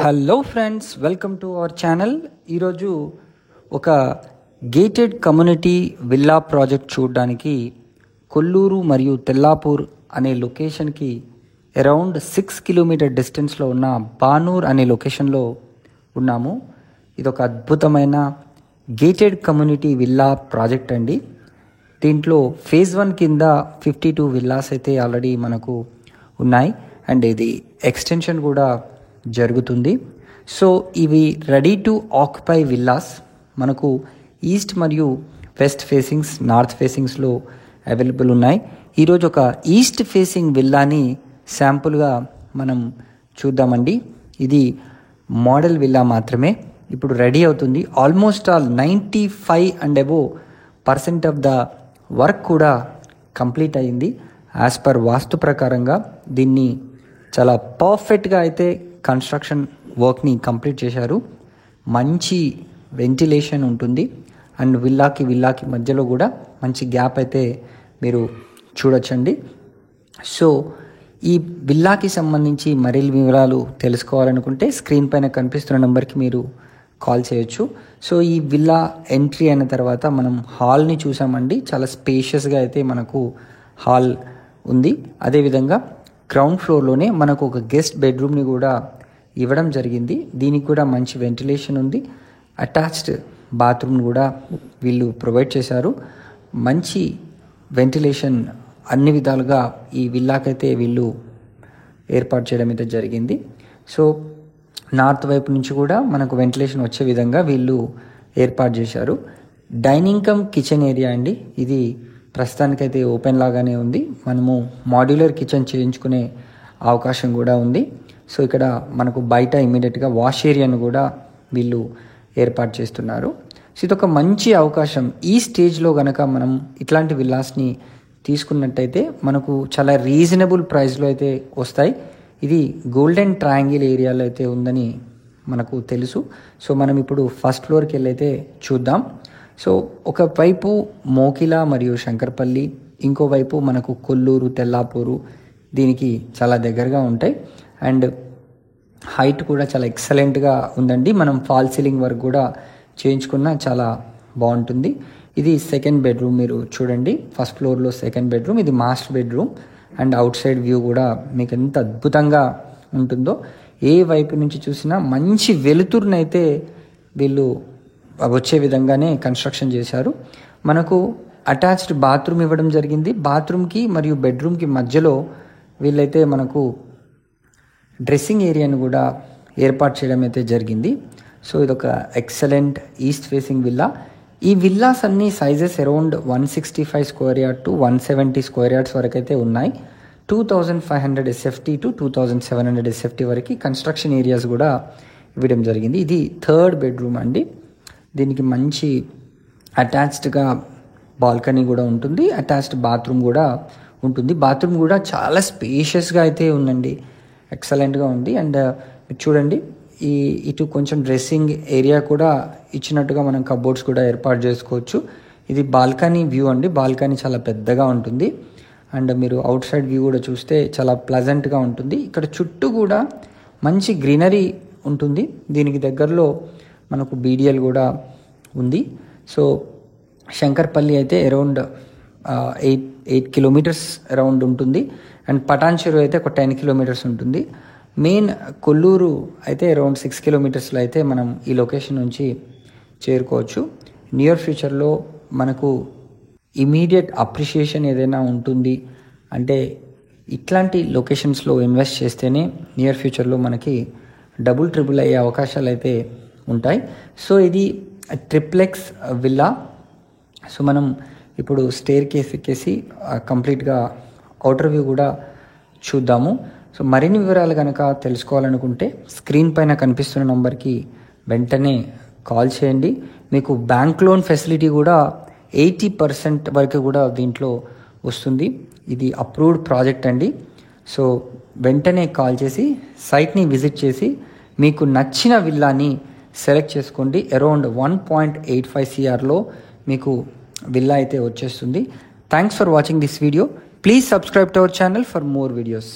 Hello friends, welcome to our channel. ఈరోజు ఒక gated community villa project చూడడానికి కొల్లూరు మరియు తెల్లాపూర్ అనే లొకేషన్కి అరౌండ్ 6 కిలోమీటర్ డిస్టెన్స్లో ఉన్న బానూర్ అనే లొకేషన్లో ఉన్నాము. ఇది ఒక అద్భుతమైన గేటెడ్ కమ్యూనిటీ విల్లా ప్రాజెక్ట్ అండి. దీంట్లో ఫేజ్ 1 కింద 52 విల్లాస్ అయితే ఆల్రెడీ మనకు ఉన్నాయి అండ్ ఇది ఎక్స్టెన్షన్ కూడా జరుగుతుంది. సో ఇవి రెడీ టు ఆక్యుపై విల్లాస్ మనకు ఈస్ట్ మరియు వెస్ట్ ఫేసింగ్స్, నార్త్ ఫేసింగ్స్లో అవైలబుల్ ఉన్నాయి. ఈరోజు ఒక ఈస్ట్ ఫేసింగ్ విల్లాని శాంపుల్గా మనం చూద్దామండి. ఇది మోడల్ విల్లా మాత్రమే, ఇప్పుడు రెడీ అవుతుంది. Almost all 95 and above % of the work కూడా కంప్లీట్ అయ్యింది. యాజ్ పర్ వాస్తు ప్రకారంగా దీన్ని చాలా పర్ఫెక్ట్గా అయితే కన్స్ట్రక్షన్ వర్క్ని కంప్లీట్ చేశారు. మంచి వెంటిలేషన్ ఉంటుంది అండ్ విల్లాకి మధ్యలో కూడా మంచి గ్యాప్ అయితే మీరు చూడొచ్చండి. సో ఈ విల్లాకి సంబంధించి మరిన్ని వివరాలు తెలుసుకోవాలనుకుంటే స్క్రీన్ పైన కనిపిస్తున్న నెంబర్కి మీరు కాల్ చేయొచ్చు. సో ఈ విల్లా ఎంట్రీ అయిన తర్వాత మనం హాల్ని చూసామండి. చాలా స్పేషియస్గా అయితే మనకు హాల్ ఉంది. అదేవిధంగా గ్రౌండ్ ఫ్లోర్లోనే మనకు ఒక గెస్ట్ బెడ్రూమ్ని కూడా ఇవ్వడం జరిగింది. దీనికి కూడా మంచి వెంటిలేషన్ ఉంది. అటాచ్డ్ బాత్రూమ్ కూడా వీళ్ళు ప్రొవైడ్ చేశారు. మంచి వెంటిలేషన్ అన్ని విధాలుగా ఈ విల్లాకైతే వీళ్ళు ఏర్పాటు చేయడం అయితే జరిగింది. సో నార్త్ వైపు నుంచి కూడా మనకు వెంటిలేషన్ వచ్చే విధంగా వీళ్ళు ఏర్పాటు చేశారు. డైనింగ్ కమ్ కిచెన్ ఏరియా అండి. ఇది ప్రస్తుతానికైతే ఓపెన్ లాగానే ఉంది. మనము మాడ్యులర్ కిచెన్ చేయించుకునే అవకాశం కూడా ఉంది. సో ఇక్కడ మనకు బయట ఇమీడియట్గా వాష్ ఏరియాను కూడా వీళ్ళు ఏర్పాటు చేస్తున్నారు. సో ఇదొక మంచి అవకాశం. ఈ స్టేజ్లో కనుక మనం ఇట్లాంటి విల్లాస్ని తీసుకున్నట్టయితే మనకు చాలా రీజనబుల్ ప్రైస్లో అయితే వస్తాయి. ఇది గోల్డెన్ ట్రయాంగిల్ ఏరియాలో అయితే ఉందని మనకు తెలుసు. సో మనం ఇప్పుడు ఫస్ట్ ఫ్లోర్కి వెళ్ళి అయితే చూద్దాం. సో ఒకవైపు మోకిలా మరియు శంకర్పల్లి, ఇంకోవైపు మనకు కొల్లూరు, తెల్లాపూరు దీనికి చాలా దగ్గరగా ఉంటాయి అండ్ హైట్ కూడా చాలా ఎక్సలెంట్గా ఉందండి. మనం ఫాల్ సీలింగ్ వర్క్ కూడా చేయించుకున్నా చాలా బాగుంటుంది. ఇది సెకండ్ బెడ్రూమ్, మీరు చూడండి. ఫస్ట్ ఫ్లోర్లో సెకండ్ బెడ్రూమ్, ఇది master bedroom and out side view కూడా మీకు ఎంత అద్భుతంగా ఉంటుందో. ఏ వైపు నుంచి చూసినా మంచి వెలుతురునైతే వీళ్ళు వచ్చే విధంగానే కన్స్ట్రక్షన్ చేశారు. మనకు అటాచ్డ్ బాత్రూమ్ ఇవ్వడం జరిగింది. బాత్రూమ్కి మరియు బెడ్రూమ్కి మధ్యలో వీళ్ళైతే మనకు డ్రెస్సింగ్ ఏరియాను కూడా ఏర్పాటు చేయడం అయితే జరిగింది. సో ఇదొక ఎక్సలెంట్ ఈస్ట్ ఫేసింగ్ విల్లా. ఈ విల్లాస్ అన్ని sizes around 165 square yard to 170 square yards వరకు అయితే ఉన్నాయి. 2500 SFT టు 2700 SFT వరకు కన్స్ట్రక్షన్ ఏరియాస్ కూడా ఇవ్వడం జరిగింది. ఇది థర్డ్ బెడ్రూమ్ అండి. దీనికి మంచి అటాచ్డ్గా బాల్కనీ కూడా ఉంటుంది. అటాచ్డ్ బాత్రూమ్ కూడా ఉంటుంది. బాత్రూమ్ కూడా చాలా స్పేషియస్గా అయితే ఉందండి. ఎక్సలెంట్గా ఉంది. అండ్ మీరు చూడండి, ఇటు కొంచెం డ్రెస్సింగ్ ఏరియా కూడా ఇచ్చినట్టుగా మనం కబోర్డ్స్ కూడా ఏర్పాటు చేసుకోవచ్చు. ఇది బాల్కనీ వ్యూ అండి. బాల్కనీ చాలా పెద్దగా ఉంటుంది అండ్ మీరు అవుట్ సైడ్ వ్యూ కూడా చూస్తే చాలా ప్లజెంట్గా ఉంటుంది. ఇక్కడ చుట్టూ కూడా మంచి గ్రీనరీ ఉంటుంది. దీనికి దగ్గరలో మనకు BDL కూడా ఉంది. సో శంకర్పల్లి అయితే అరౌండ్ 8 కిలోమీటర్స్ అరౌండ్ ఉంటుంది అండ్ పటాన్ చెరువు అయితే ఒక 10 కిలోమీటర్స్ ఉంటుంది. మెయిన్ కొల్లూరు అయితే అరౌండ్ 6 కిలోమీటర్స్లో అయితే మనం ఈ లొకేషన్ నుంచి చేరుకోవచ్చు. నియర్ ఫ్యూచర్లో మనకు ఇమీడియట్ అప్రిషియేషన్ ఏదైనా ఉంటుంది అంటే ఇట్లాంటి లొకేషన్స్లో ఇన్వెస్ట్ చేస్తేనే నియర్ ఫ్యూచర్లో మనకి డబుల్ ట్రిపుల్ అయ్యే అవకాశాలు అయితే ఉంటాయి. సో ఇది ట్రిప్లెక్స్ విల్లా. సో మనం ఇప్పుడు స్టేర్ కేస్ ఎక్కేసి కంప్లీట్గా అవుటర్ వ్యూ కూడా చూద్దాము. సో మరిన్ని వివరాలు కనుక తెలుసుకోవాలనుకుంటే స్క్రీన్ పైన కనిపిస్తున్న నంబర్కి వెంటనే కాల్ చేయండి. మీకు బ్యాంక్ లోన్ ఫెసిలిటీ కూడా 80% వరకు కూడా దీంట్లో వస్తుంది. ఇది అప్రూవ్డ్ ప్రాజెక్ట్ అండి. సో వెంటనే కాల్ చేసి సైట్ని విజిట్ చేసి మీకు నచ్చిన విల్లాని సెలెక్ట్ చేసుకోండి. అరౌండ్ 1.85 CRలో మీకు విల్లా అయితే వచ్చేస్తుంది. Thanks for watching this video. Please subscribe to our channel for more videos.